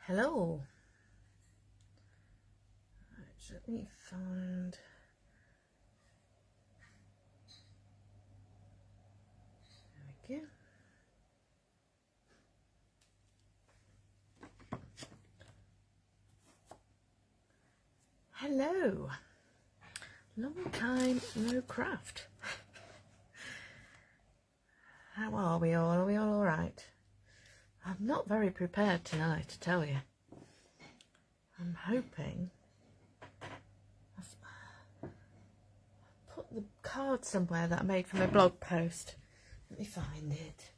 Hello. Right, let me find. There we go. Hello. Long time no craft. How are we all? Are we all right? I'm not very prepared tonight, to tell you. I'm hoping I've put the card somewhere that I made for my blog post. Let me find it.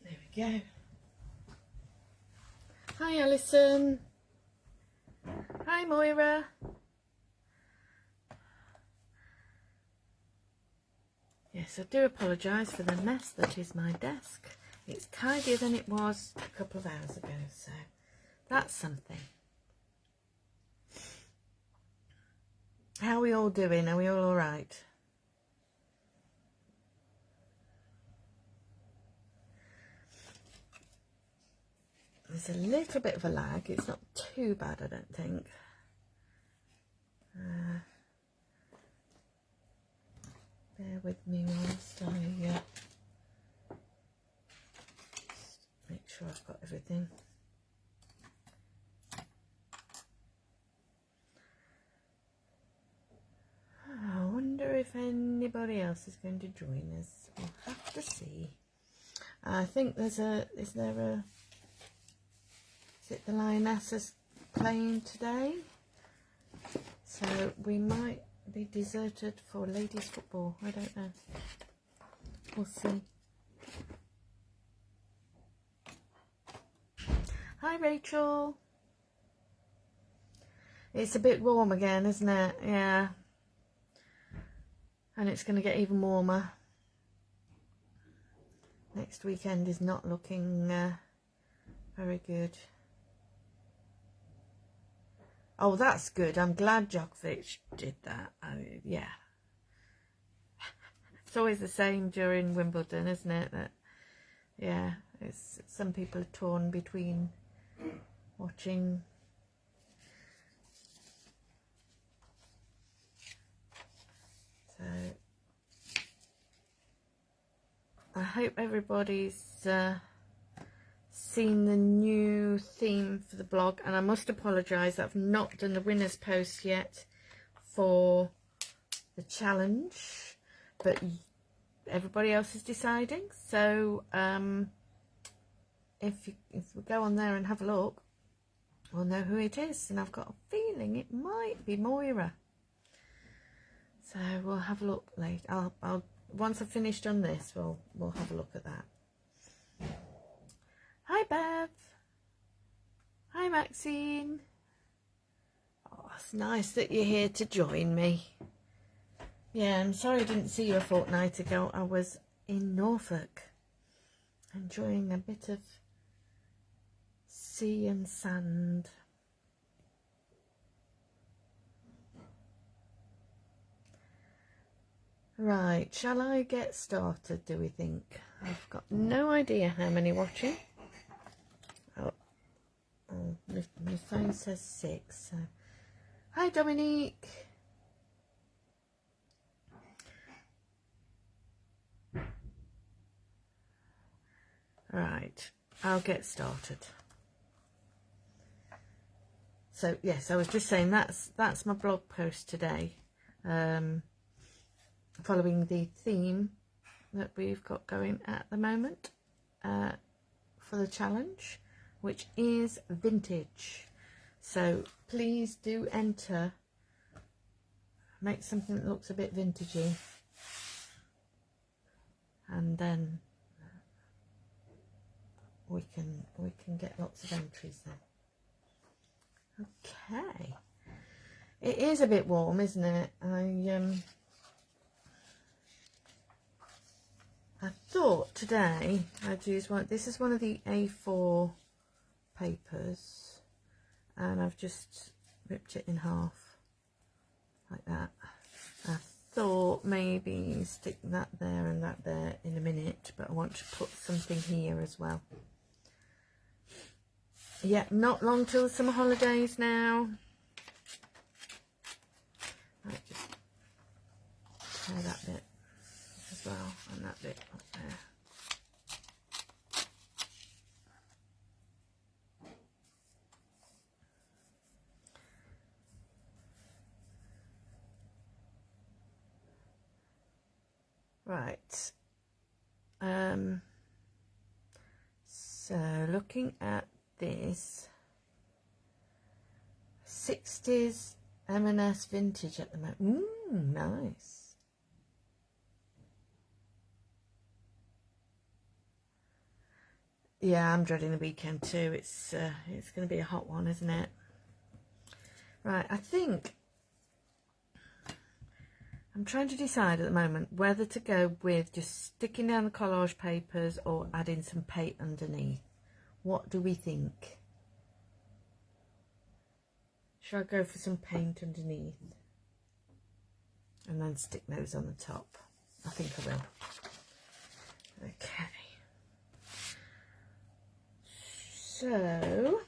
There we go. Hi Alison. Hi Moira. Yes, I do apologise for the mess that is my desk. It's tidier than it was a couple of hours ago, so that's something. How are we all doing? Are we all alright? There's a little bit of a lag. It's not too bad, I don't think. Bear with me whilst I make sure I've got everything. I wonder if anybody else is going to join us. We'll have to see. I think there's is it the Lionesses playing today? So we might be deserted for ladies football. I don't know. We'll see. Hi Rachel. It's a bit warm again, isn't it? Yeah. And it's going to get even warmer. Next weekend is not looking very good. Oh, that's good. I'm glad Djokovic did that. Yeah. It's always the same during Wimbledon, isn't it? That, yeah, it's some people are torn between watching. So I hope everybody's seen the new theme for the blog, and I must apologise that I've not done the winners post yet for the challenge, but everybody else is deciding. So if we go on there and have a look, we'll know who it is, and I've got a feeling it might be Moira. So we'll have a look later. I'll once I've finished on this, we'll have a look at that. Hi Bev. Hi Maxine. Oh, it's nice that you're here to join me. Yeah, I'm sorry I didn't see you a fortnight ago. I was in Norfolk, enjoying a bit of sea and sand. Right, shall I get started, do we think? I've got no idea how many watching. Oh, my phone says 6. So. Hi Dominique. Right, I'll get started. So yes, I was just saying that's my blog post today, following the theme that we've got going at the moment for the challenge, which is vintage. So please do enter, make something that looks a bit vintagey, and then we can get lots of entries then. Okay, it is a bit warm, isn't it? I thought today I'd use one. This is one of the A4 papers, and I've just ripped it in half like that. I thought maybe stick that there and that there in a minute, out, but I want to put something here as well. Yeah, not long till the summer holidays now. Right, just tear that bit as well, and that bit up there. Right, so looking at this 60s M&S vintage at the moment. Nice. Yeah, I'm dreading the weekend too. It's going to be a hot one, isn't it? Right, I think I'm trying to decide at the moment whether to go with just sticking down the collage papers or adding some paint underneath. What do we think? Should I go for some paint underneath and then stick those on the top? I think I will. Okay. So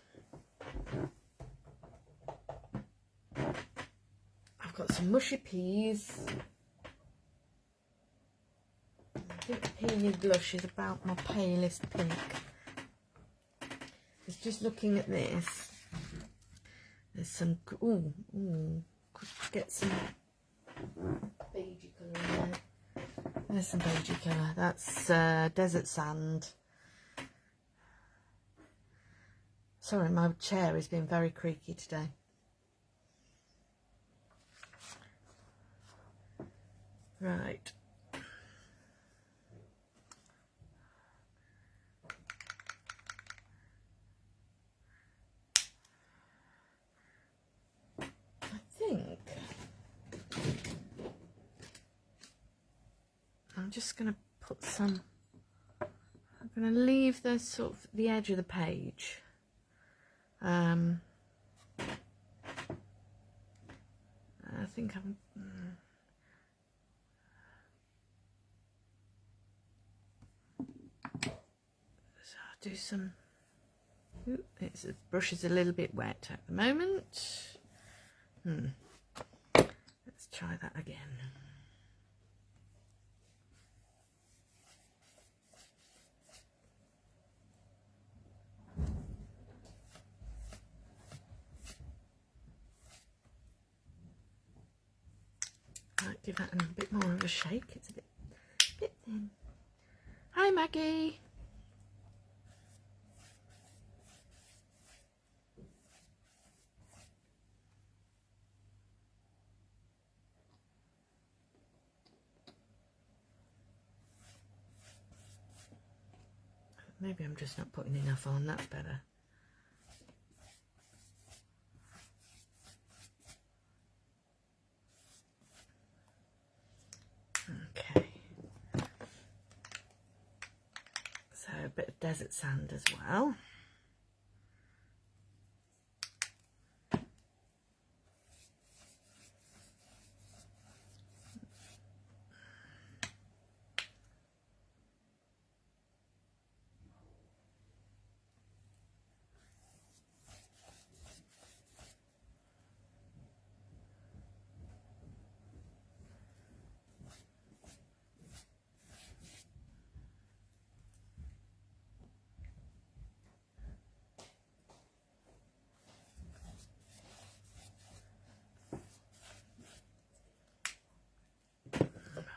I've got some mushy peas. I think the peony blush is about my palest pink. Just looking at this, there's some, could get some beigey colour in there. There's some beigey colour. That's desert sand. Sorry, my chair has been very creaky today. Right. I think I'm just going to put some, I'm going to leave the sort of the edge of the page. I think I'm so I'll do some. Ooh, the brush is a little bit wet at the moment. Let's try that again. Right, give that a bit more of a shake. It's a bit thin. Hi, Maggie. Maybe I'm just not putting enough on. That's better. Okay. So a bit of desert sand as well.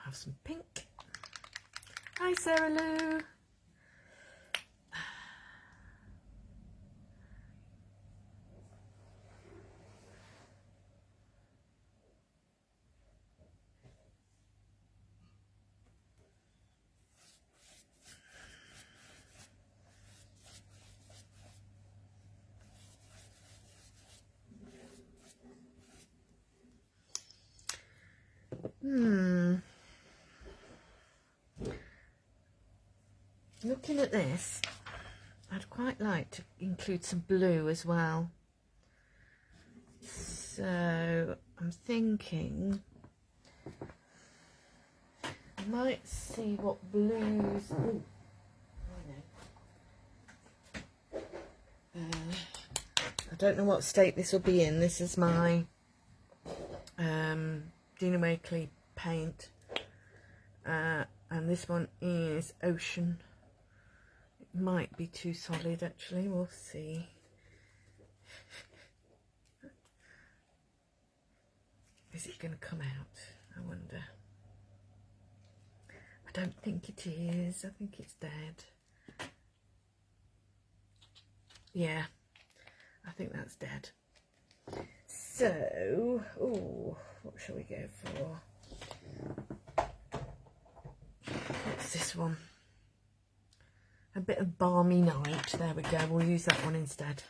Have some pink. Hi, Sarah Lou. Looking at this, I'd quite like to include some blue as well. So I'm thinking I might see what blues. Ooh, I don't know what state this will be in. This is my Dina Wakley paint, and this one is Ocean. It might be too solid actually, we'll see. Is it going to come out? I wonder. I don't think it is. I think it's dead. Yeah, I think that's dead. So, ooh, what shall we go for? What's this one? A bit of Balmy Night. There we go. We'll use that one instead.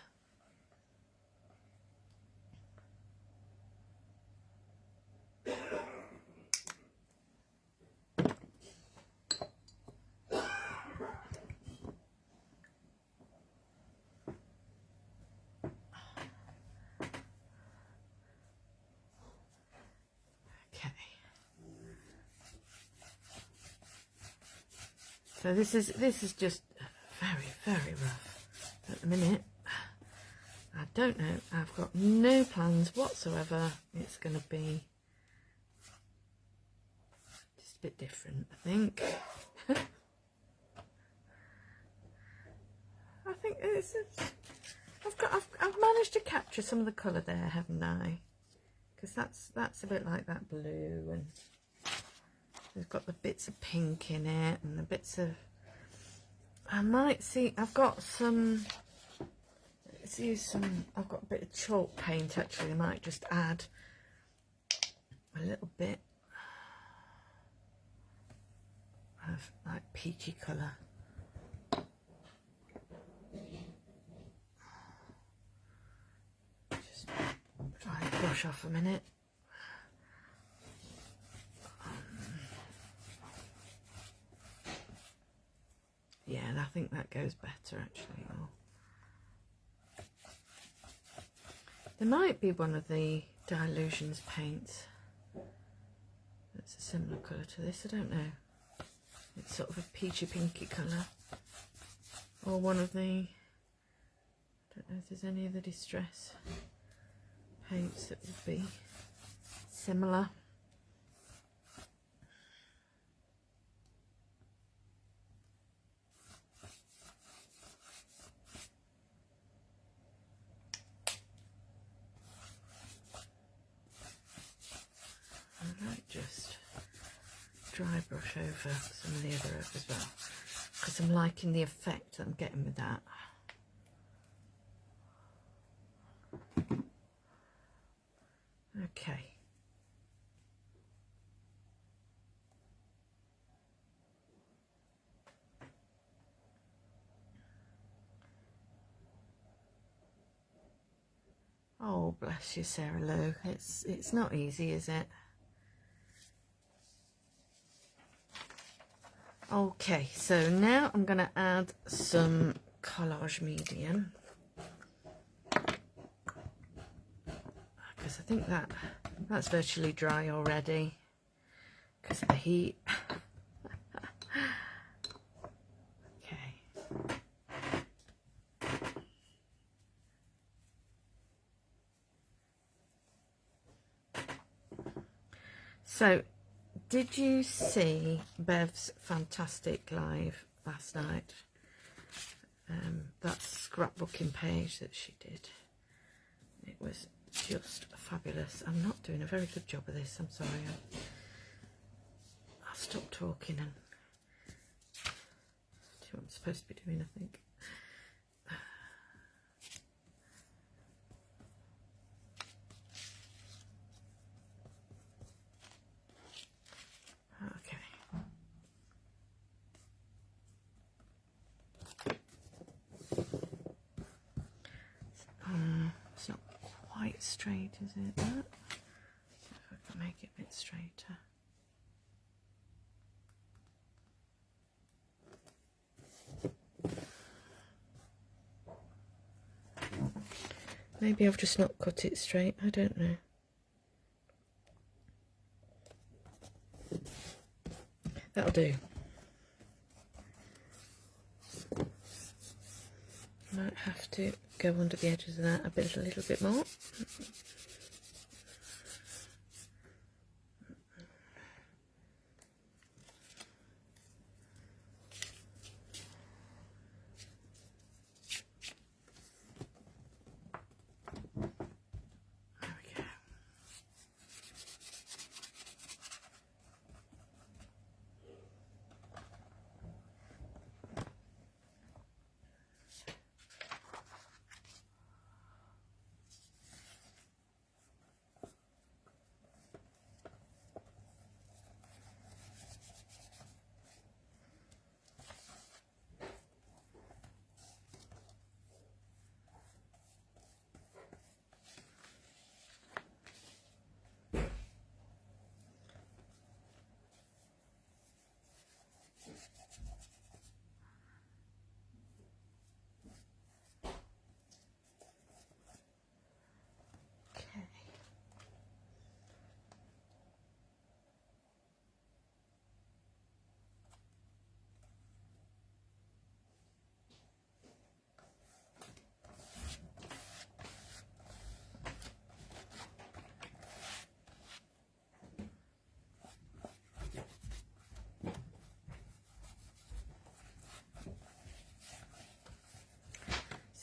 So this is just very rough at the minute. I don't know. I've got no plans whatsoever. It's going to be just a bit different, I think. I think it's. I've managed to capture some of the colour there, haven't I? Because that's a bit like that blue, and there's got the bits of pink in it, and the bits of. I might see. I've got some. Let's use some. I've got a bit of chalk paint actually. I might just add a little bit of like peachy colour. Just try and brush off a minute. Yeah, and I think that goes better actually. There might be one of the Dilutions paints that's a similar colour to this, I don't know. It's sort of a peachy pinky colour. Or one of the, I don't know if there's any of the Distress paints that would be similar. I might just dry brush over some of the other earth as well, because I'm liking the effect that I'm getting with that. Okay. Oh, bless you, Sarah Lou. It's not easy, is it? Okay, so now I'm going to add some Collage Medium, because I think that's virtually dry already because of the heat. Okay. So, did you see Bev's fantastic live last night? That scrapbooking page that she did. It was just fabulous. I'm not doing a very good job of this, I'm sorry. I'll stop talking and do what I'm supposed to be doing, I think. It's not quite straight, is it? See if I can make it a bit straighter. Maybe I've just not cut it straight, I don't know. That'll do. Might have to go under the edges of that a little bit more.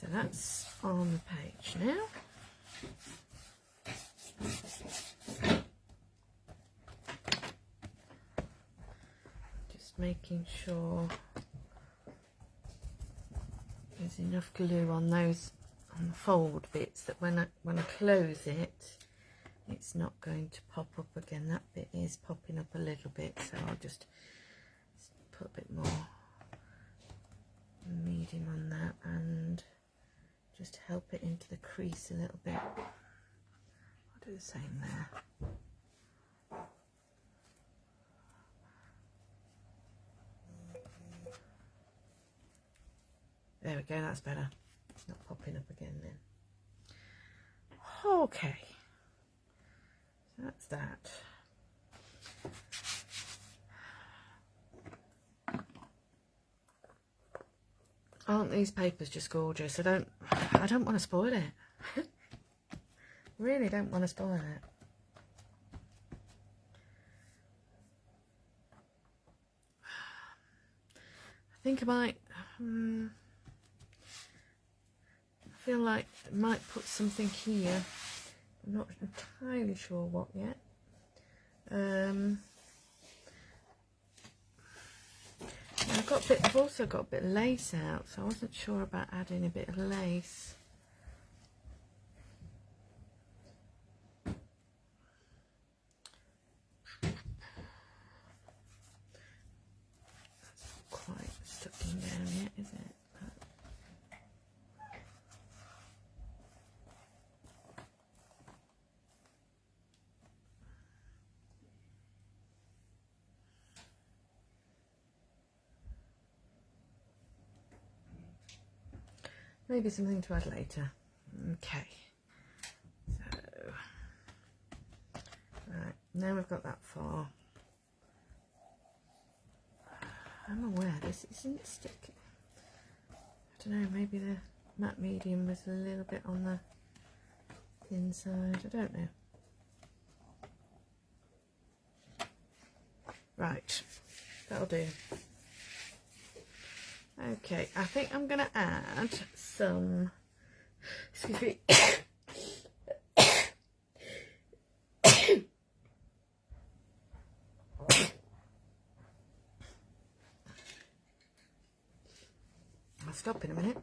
So that's on the page now. Just making sure there's enough glue on those on the fold bits that when I close it, it's not going to pop up again. That bit is popping up a little bit, so I'll just put a bit more medium on that and just help it into the crease a little bit. I'll do the same there. There we go, that's better. It's not popping up again then. Okay, so that's that. Aren't these papers just gorgeous? I don't want to spoil it. Really don't want to spoil it. I think I might. I feel like I might put something here. I'm not entirely sure what yet. I've also got a bit of lace out, so I wasn't sure about adding a bit of lace. That's not quite stuck down yet, is it? Maybe something to add later. Okay. So, right, now we've got that far. I'm aware this isn't sticking. I don't know, maybe the matte medium was a little bit on the thin side. I don't know. Right, that'll do. Okay, I think I'm going to add some, excuse me, I'll stop in a minute.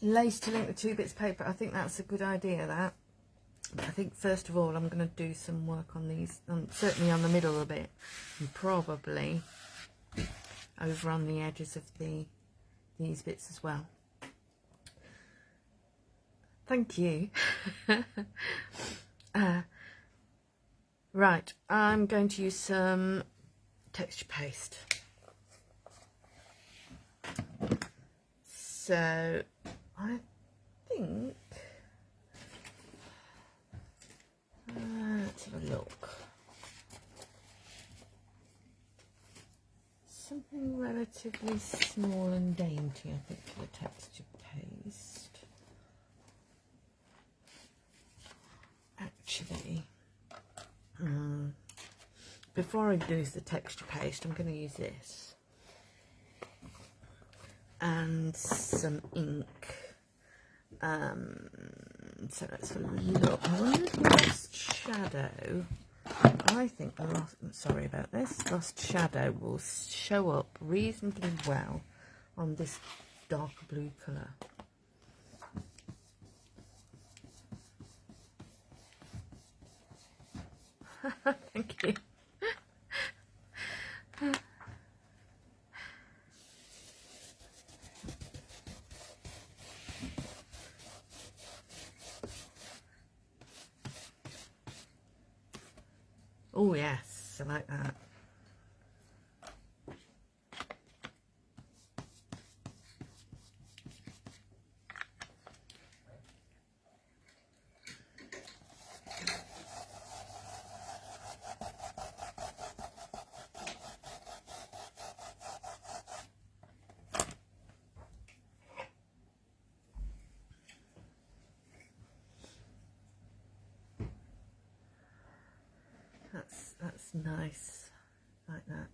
Lace to link the two bits of paper, I think that's a good idea, that. But I think first of all I'm going to do some work on these, certainly on the middle a bit, and probably over on the edges of these bits as well. Thank you. Right, I'm going to use some texture paste. So I think let's have a look. something relatively small and dainty, I think, for the texture paste. Actually, before I use the texture paste, I'm going to use this and some ink. So let's look. I wonder if Lost Shadow, I think the sorry about this, Lost Shadow will show up reasonably well on this darker blue colour. Thank you. Oh yes, I like that. That's nice, like that.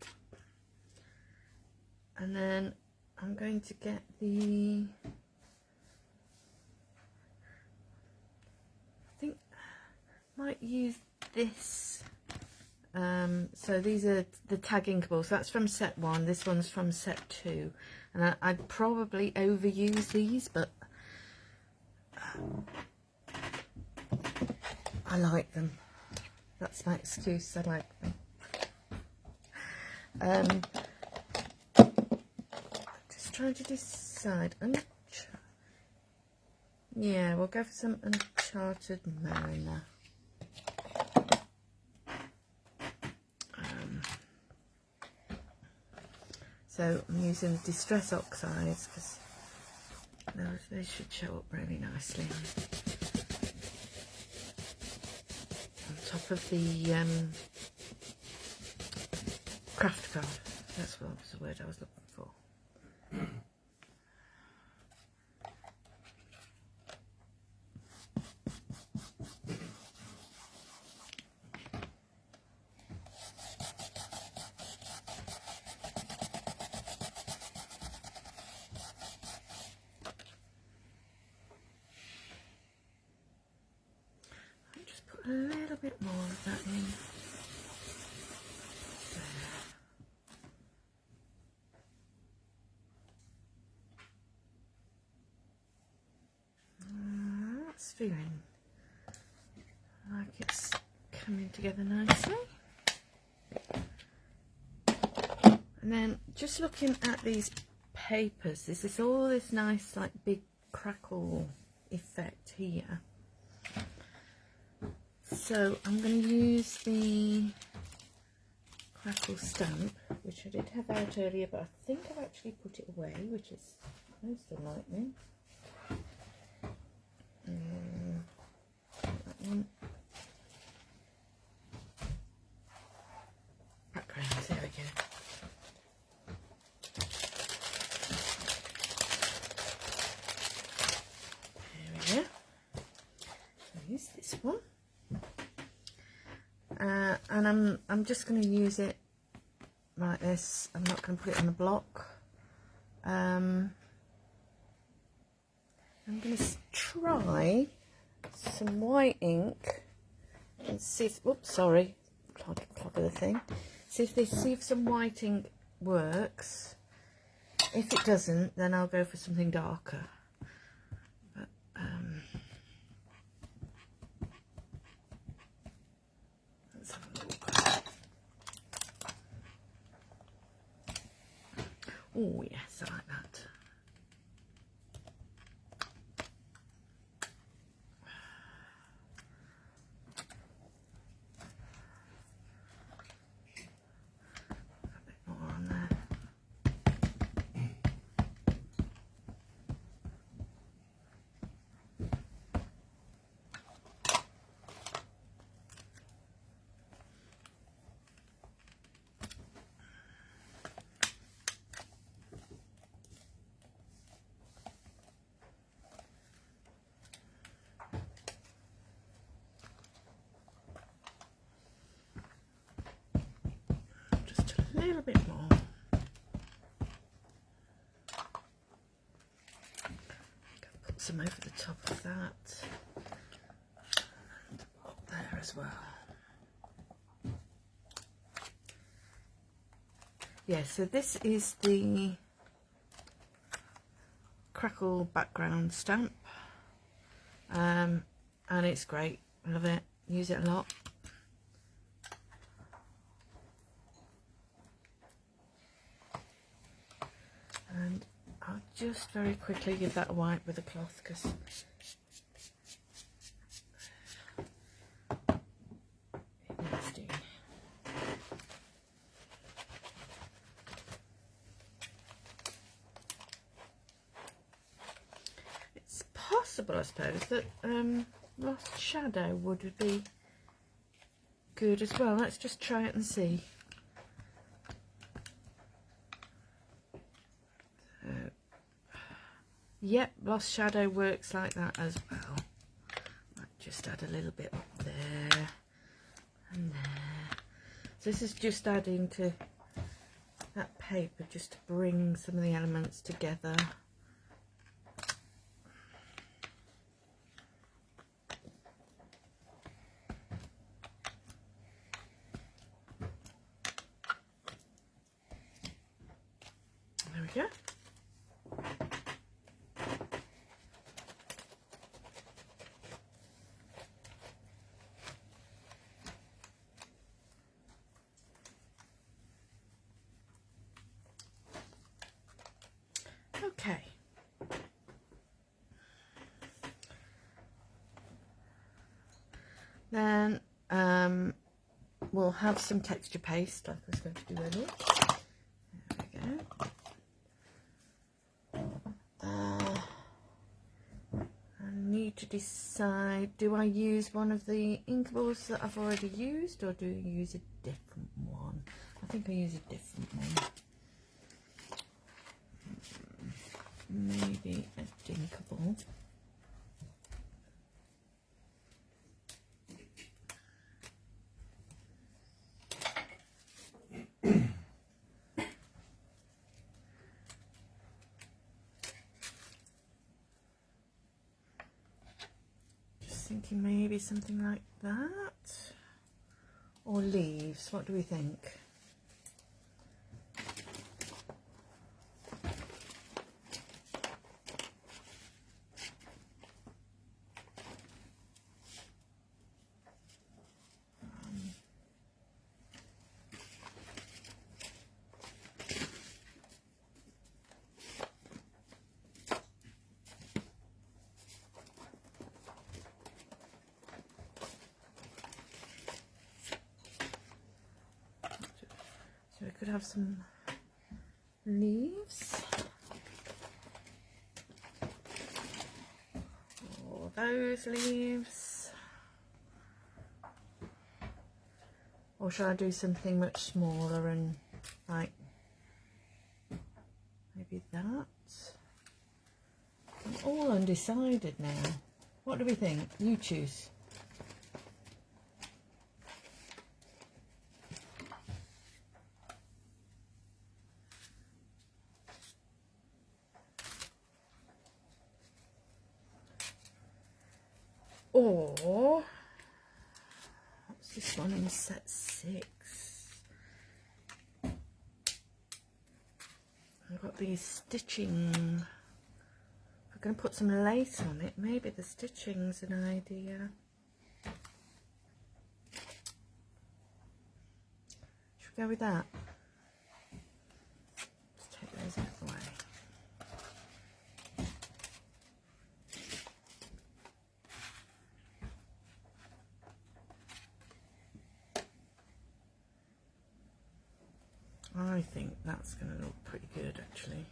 And then I'm going to get the, I think I might use this. So these are the tag inkables. That's from set 1. This one's from set 2. And I'd probably overuse these, but I like them. That's my excuse, I like them. Just trying to decide. Yeah, we'll go for some Uncharted Mariner. So I'm using Distress Oxides because they should show up really nicely on top of the craft card. That's what was the word I was looking for. A little bit more of that in there. That's feeling like it's coming together nicely. And then just looking at these papers, this is all this nice like big crackle effect here. So I'm going to use the crackle stamp, which I did have out earlier, but I think I've actually put it away, which is most enlightening. That one. Backgrounds, there we go. There we go. So use this one. And I'm just going to use it like this. I'm not going to put it on a block. I'm going to try some white ink and see if, oops, sorry, clog of the thing. See if some white ink works. If it doesn't, then I'll go for something darker. But, let's have a look. Oh yes, I like that. A bit more on there. little bit more. Put some over the top of that. And up there as well. Yeah, so this is the Crackle background stamp. And it's great. I love it. Use it a lot. And I'll just very quickly give that a wipe with a cloth because it needs to. It's possible, I suppose, that Lost Shadow would be good as well. Let's just try it and see. Yep, Lost Shadow works like that as well. I'll just add a little bit up there and there. So this is just adding to that paper just to bring some of the elements together. There we go. Okay. Then we'll have some texture paste like I was going to do earlier. There we go. I need to decide, do I use one of the inkables that I've already used or do I use a different one? I think I use a different one. Maybe a dinkable. Just thinking maybe something like that. Or leaves, what do we think? So we could have some leaves, or those leaves, or shall I do something much smaller and like maybe that? I'm all undecided now. What do we think? You choose. Or, what's this one in set 6? I've got these stitching. If we're going to put some lace on it, maybe the stitching's an idea. Should we go with that? Let's take those out of the way. I think that's going to look pretty good actually.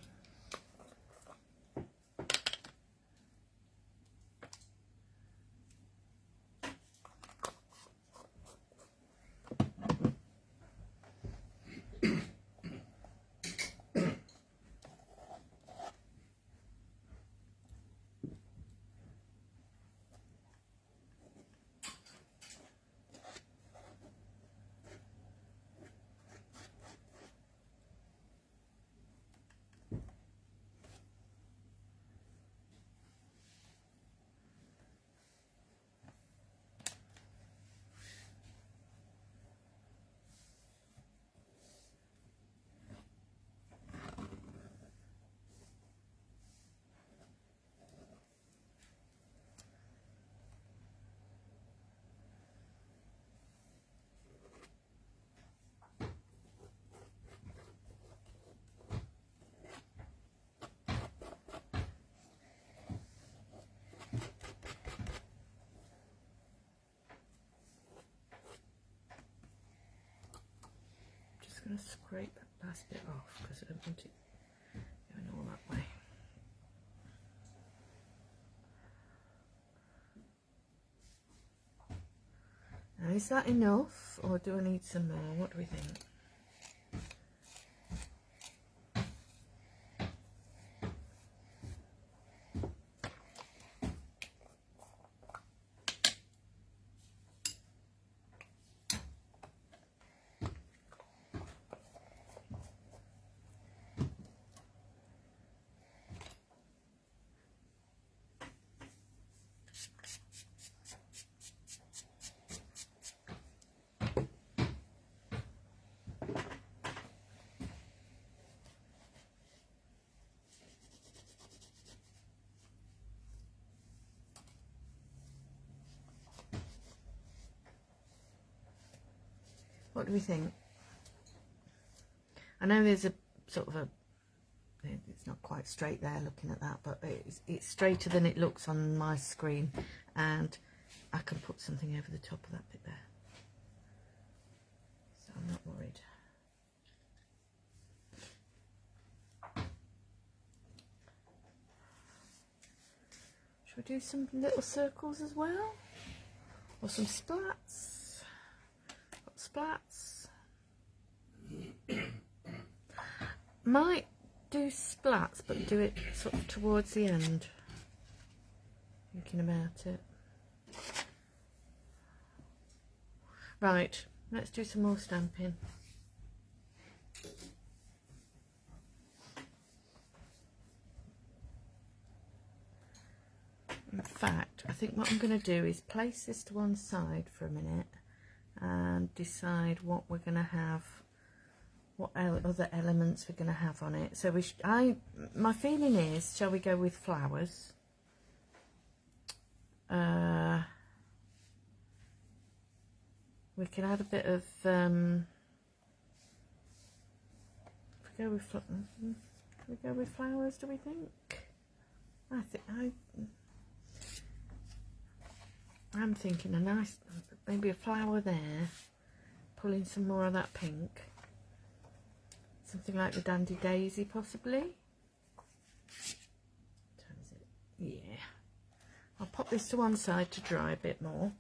going to scrape that last bit off because I don't want it going all that way. Now, is that enough or do I need some more? What do we think? What do we think? I know there's a sort of a, it's not quite straight there looking at that, but it's straighter than it looks on my screen, and I can put something over the top of that bit there. So I'm not worried. Should we do some little circles as well? Or some splats? Splats. Might do splats, but do it sort of towards the end. Thinking about it. Right, let's do some more stamping. In fact, I think what I'm going to do is place this to one side for a minute and decide what we're going to have, what other elements we're going to have on it. So my feeling is, shall we go with flowers? We can add a bit of, if we go with flowers, do we think? I'm thinking a nice, maybe a flower there, pulling some more of that pink. Something like the Dandy Daisy, possibly. Yeah. I'll pop this to one side to dry a bit more.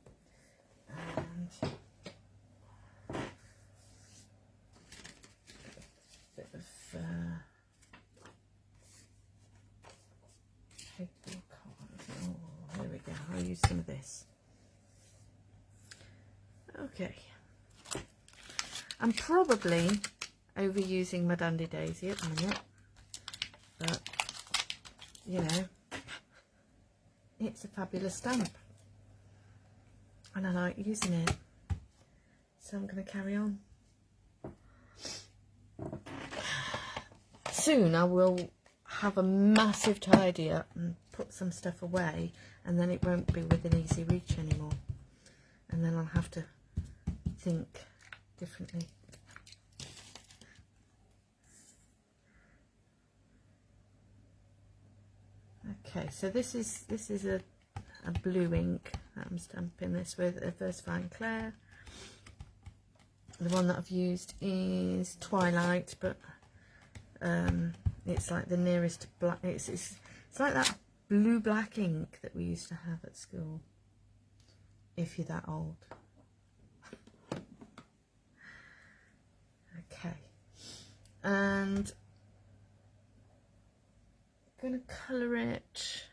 And a bit of paper cards. Oh, there we go. I'll use some of this. Okay. I'm probably overusing my Dandy Daisy at the minute, but you know, it's a fabulous stamp and I like using it, so I'm going to carry on. Soon I will have a massive tidy up and put some stuff away, and then it won't be within easy reach anymore, and then I'll have to think differently. Okay, so this is a blue ink that I'm stamping this with, a Versafine Claire. The one that I've used is Twilight, but it's like the nearest black. It's like that blue black ink that we used to have at school, if you're that old. Okay, and I'm going to colour it.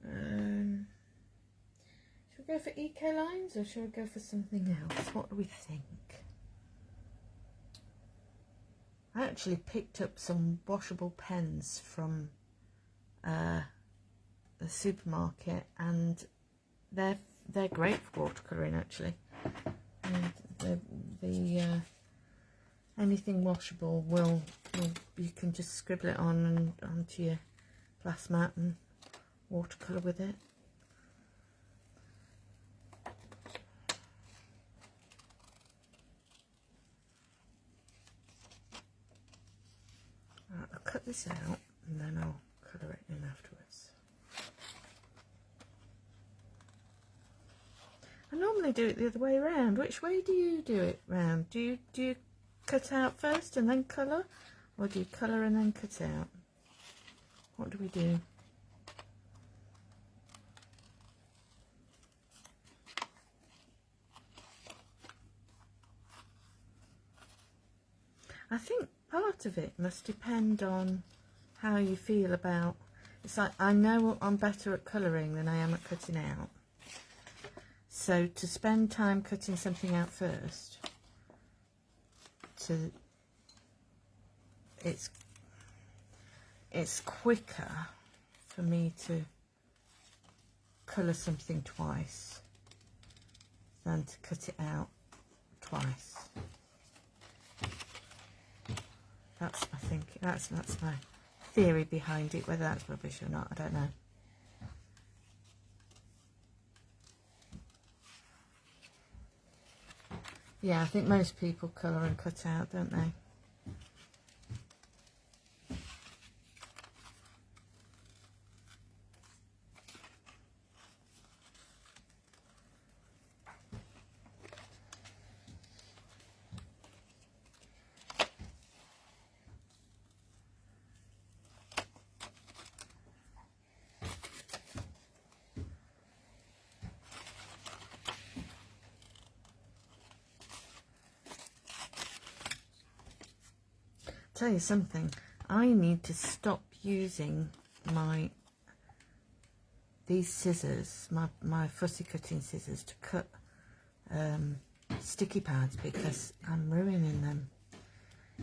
Should we go for eco lines or should we go for something else? What do we think? I actually picked up some washable pens from the supermarket, and they're great for watercolouring actually. And the anything washable will you can just scribble it on and onto your glass mat and watercolour with it. Right, I'll cut this out and then I'll colour it in afterwards. I normally do it the other way around. Which way do you do it round? Do you cut out first and then colour? Or do you colour and then cut out? What do we do? I think part of it must depend on how you feel about, it's like I know I'm better at colouring than I am at cutting out. So to spend time cutting something out first, it's quicker for me to colour something twice than to cut it out twice. That's my thinking. That's my theory behind it. Whether that's rubbish or not, I don't know. Yeah, I think most people colour and cut out, don't they? Tell you something, I need to stop using these scissors, my fussy cutting scissors, to cut sticky pads, because I'm ruining them,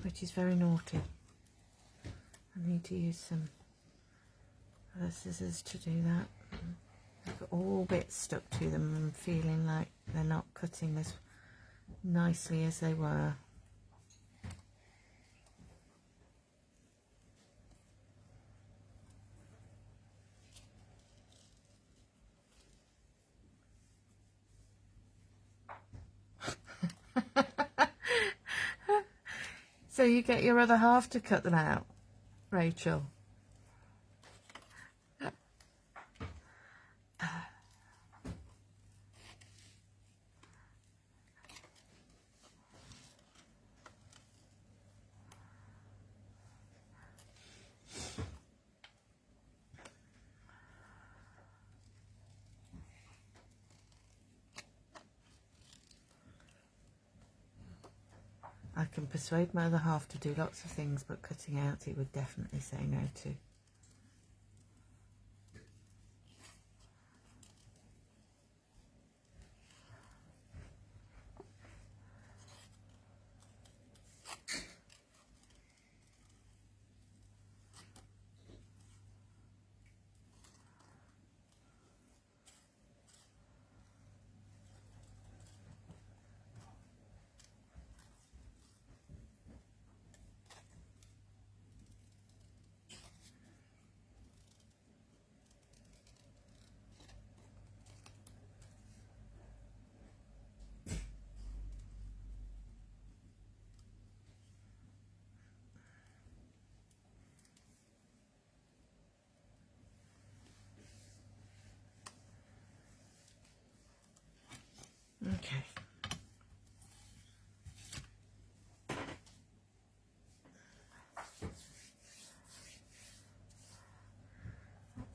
which is very naughty. I need to use some other scissors to do that. I've got all bits stuck to them and feeling like they're not cutting as nicely as they were. So you get your other half to cut them out, Rachel? I can persuade my other half to do lots of things, but cutting out he would definitely say no to. Okay.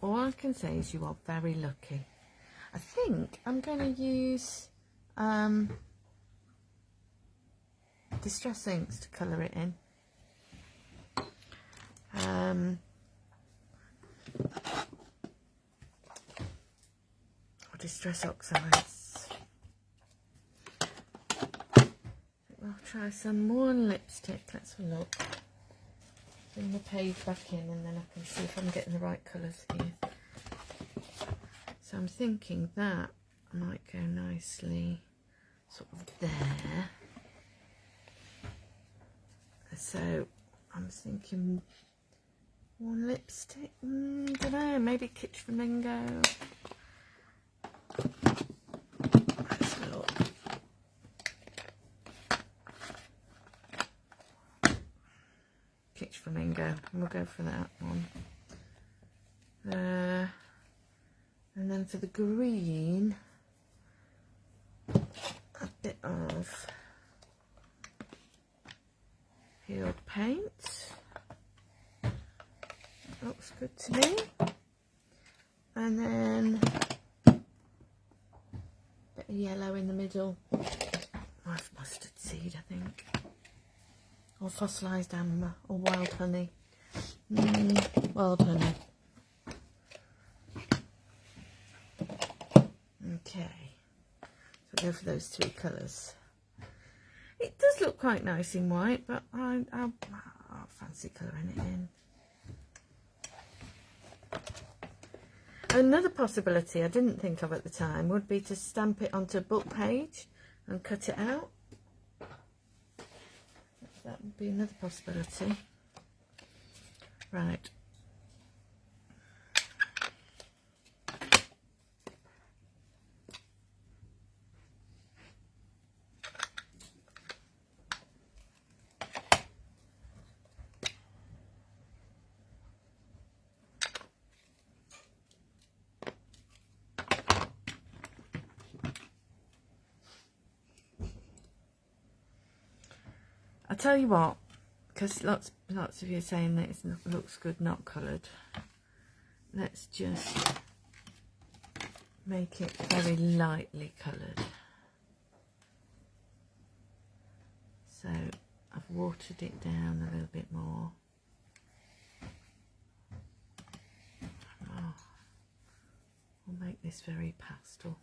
All I can say is you are very lucky. I think I'm going to use distress inks to colour it in. Or distress oxides. I'll try some more lipstick. Let's have a look. Bring the page back in and then I can see if I'm getting the right colours here. So I'm thinking that might go nicely sort of there. So I'm thinking more lipstick. Don't know, maybe Kitsch Flamingo. Let's have a look. Kitsch Flamingo, and we'll go for that one. And then for the green, a bit of Healed paint. Looks good to me. And then a bit of yellow in the middle. Mustard seed, I think. Or fossilised amber, or wild honey. Wild honey. Okay. So go for those 3 colours. It does look quite nice in white, but I'll fancy colouring it in. Another possibility I didn't think of at the time would be to stamp it onto a book page and cut it out. That would be another possibility. Right. I'll tell you what, because lots of you are saying that it looks good not coloured. Let's just make it very lightly coloured. So I've watered it down a little bit more. Oh, we'll make this very pastel.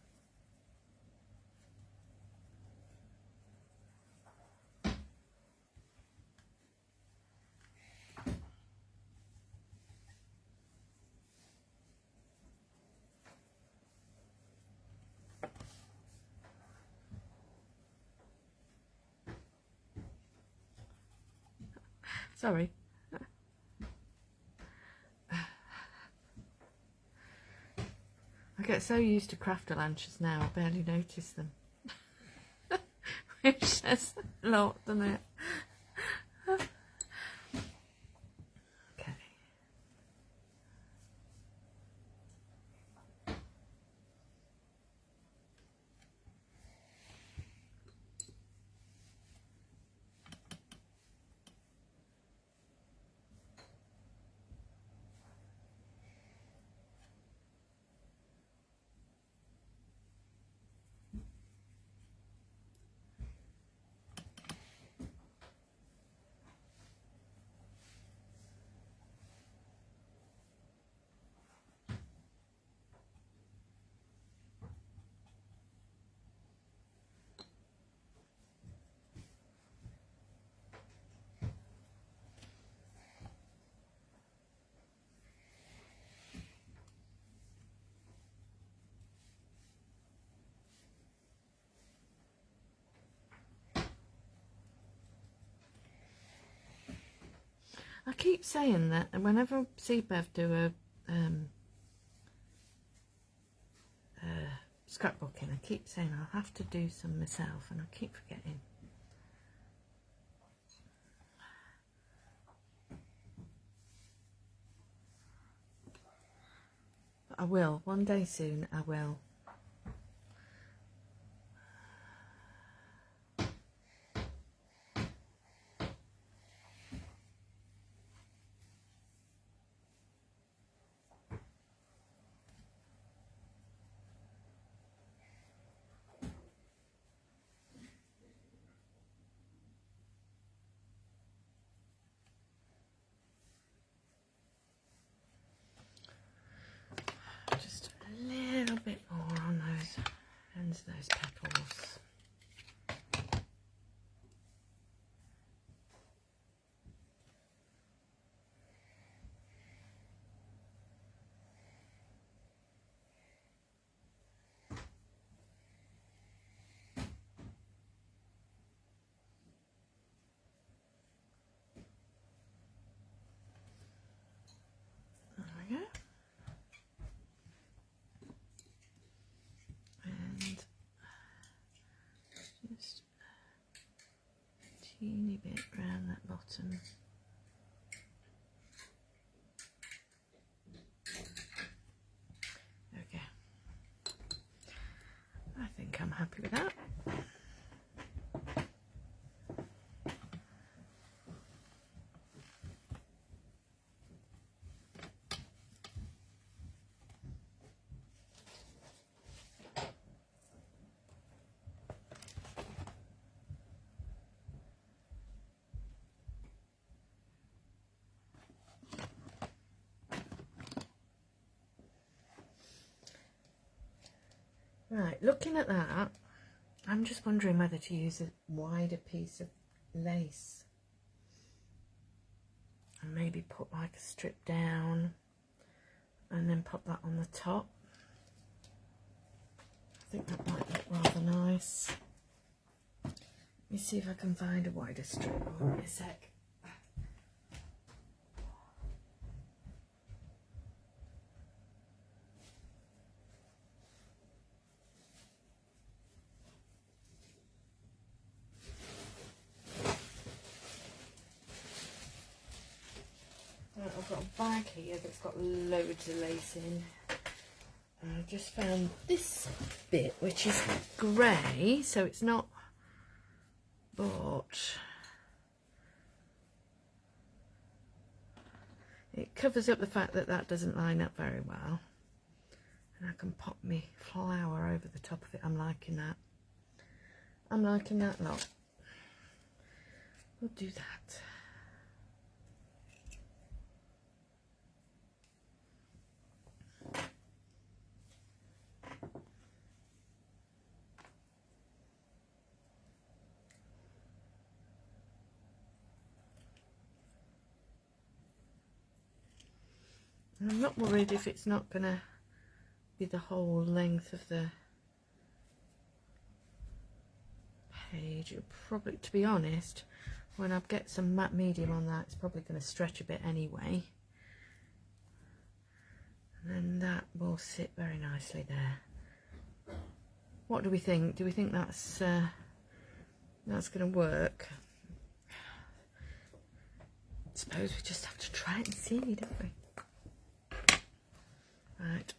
Sorry. I get so used to crafter lanches now, I barely notice them. Which says a lot, doesn't it? Okay. I keep saying that, and whenever I see Bev do a scrapbooking, I keep saying I'll have to do some myself, and I keep forgetting. But I will, one day soon I will. Just a little bit more on those ends of those petals. There we go. Just a teeny bit around that bottom. Okay. I think I'm happy with that. Right, looking at that, I'm just wondering whether to use a wider piece of lace and maybe put like a strip down and then put that on the top. I think that might look rather nice. Let me see if I can find a wider strip. Hold on a sec. I've got a bag here that's got loads of lace in. And I just found this bit, which is grey, so it's not, but it covers up the fact that that doesn't line up very well. And I can pop my flower over the top of it. I'm liking that. I'm liking that lot. We'll do that. I'm not worried if it's not going to be the whole length of the page. It'll probably, to be honest, when I get some matte medium on that, it's probably going to stretch a bit anyway. And then that will sit very nicely there. What do we think? Do we think that's going to work? I suppose we just have to try it and see, don't we? Right.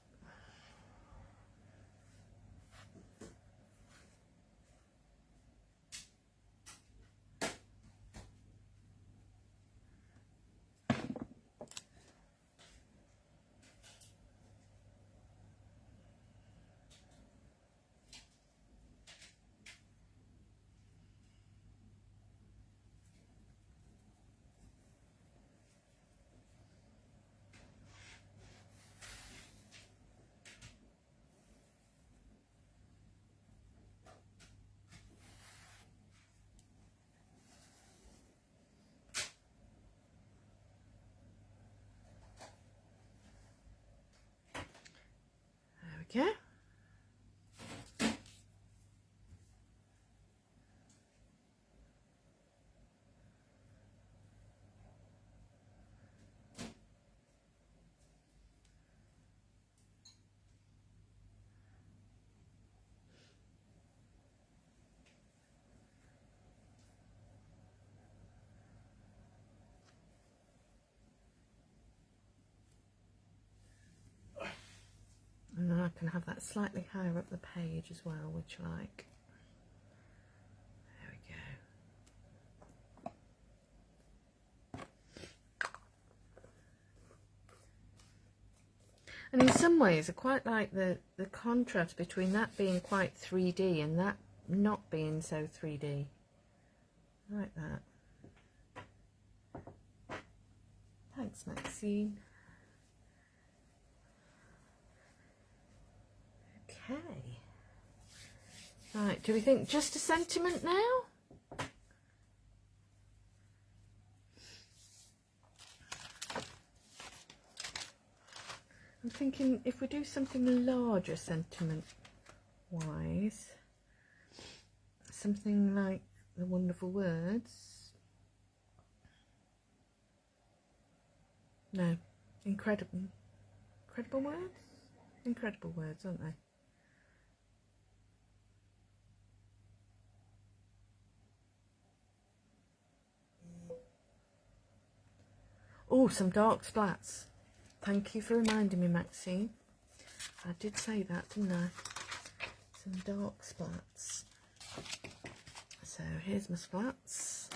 There we go. And then I can have that slightly higher up the page as well, which I like. There we go. And in some ways I quite like the contrast between that being quite 3D and that not being so 3D. I like that. Thanks, Maxine. Okay. Right, do we think just a sentiment now? I'm thinking if we do something larger sentiment-wise, something like the wonderful words. No, incredible words? Incredible words, aren't they? Oh, some dark splats. Thank you for reminding me, Maxine. I did say that, didn't I? Some dark splats. So here's my splats.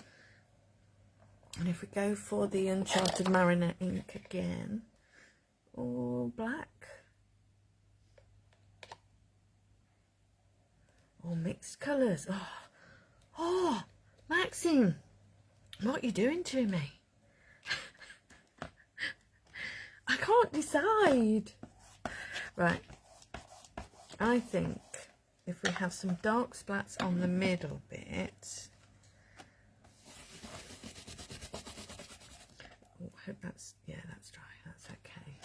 And if we go for the Uncharted Mariner ink again, all black. All mixed colours. Oh, Maxine, what are you doing to me? I can't decide. Right, I think if we have some dark splats on the middle bit. Oh, I hope that's, yeah, that's dry, that's okay.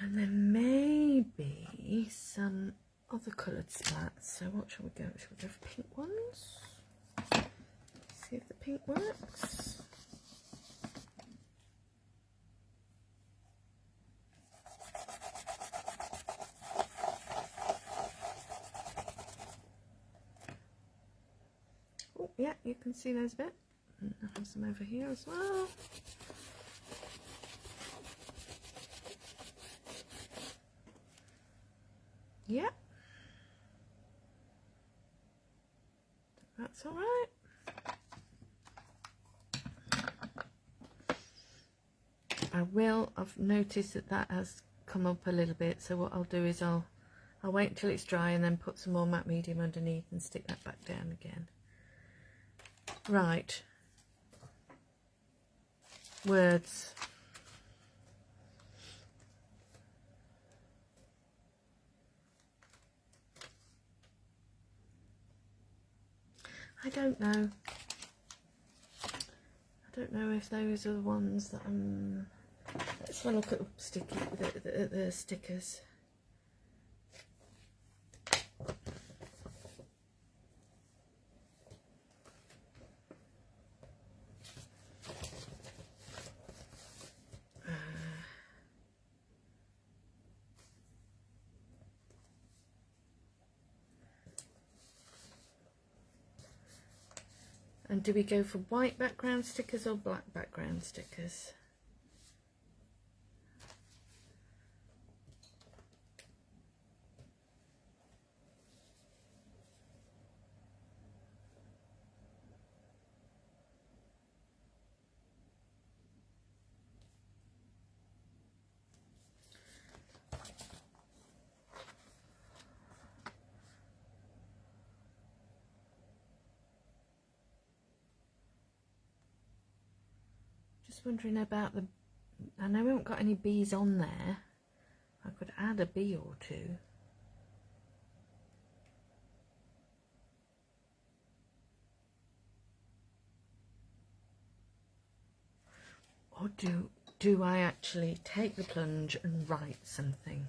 And then maybe some other coloured splats. So what shall we go? Shall we go for pink ones? See if the pink works. Oh yeah, you can see those a bit. And I have some over here as well. Yeah, that's all right. I've noticed that that has come up a little bit, so what I'll do is I'll wait until it's dry and then put some more matte medium underneath and stick that back down again. Right, words. I don't know. I don't know if those are the ones that I'm... Let's have a look at the stickers. And do we go for white background stickers or black background stickers? Just wondering about the... I know we haven't got any bees on there. I could add a bee or two. Or do I actually take the plunge and write something?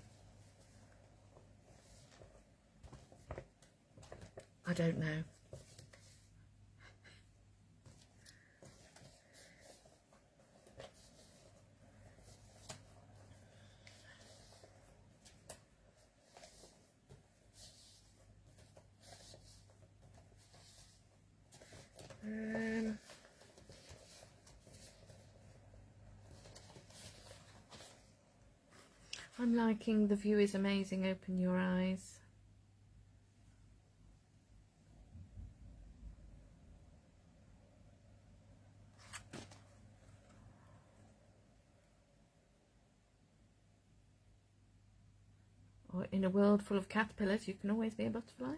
I don't know. I'm liking The View is Amazing, Open Your Eyes. Or In a World Full of Caterpillars, You Can Always Be a Butterfly.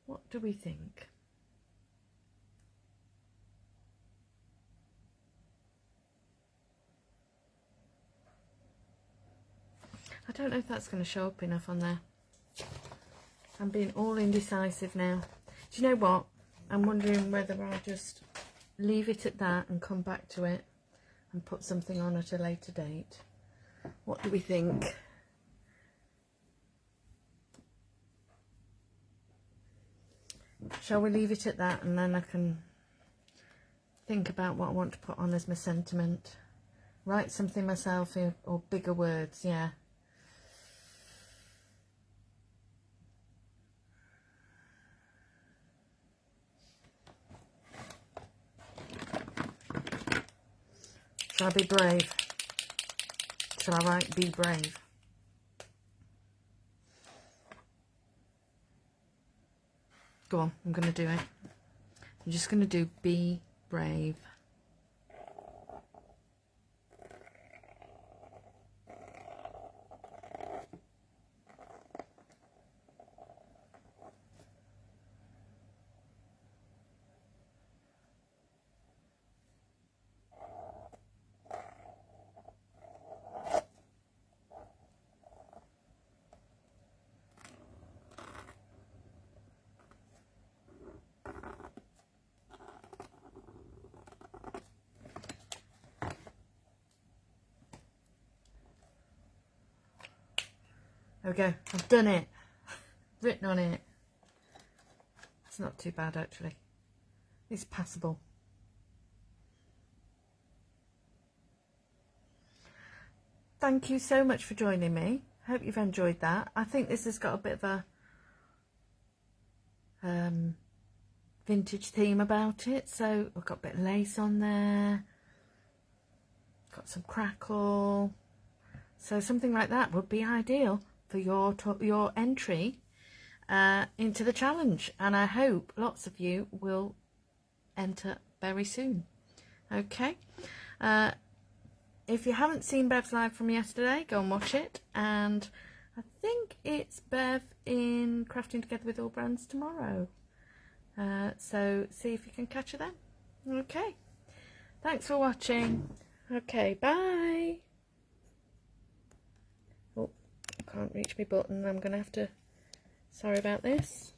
What do we think? I don't know if that's going to show up enough on there. I'm being all indecisive now. Do you know what? I'm wondering whether I'll just leave it at that and come back to it and put something on at a later date. What do we think? Shall we leave it at that and then I can think about what I want to put on as my sentiment? Write something myself or bigger words, yeah. Shall I be brave? Shall I write Be Brave? Go on, I'm going to do it. I'm just going to do Be Brave. There we go. I've done it. Written on it. It's not too bad actually. It's passable. Thank you so much for joining me. Hope you've enjoyed that. I think this has got a bit of a vintage theme about it. So I've got a bit of lace on there. Got some crackle. So something like that would be ideal for your entry into the challenge. And I hope lots of you will enter very soon. Okay. If you haven't seen Bev's live from yesterday, go and watch it. And I think it's Bev in Crafting Together with All Brands tomorrow. So see if you can catch her then. Okay. Thanks for watching. Okay, bye. Oh, I can't reach my button. I'm going to have to... Sorry about this.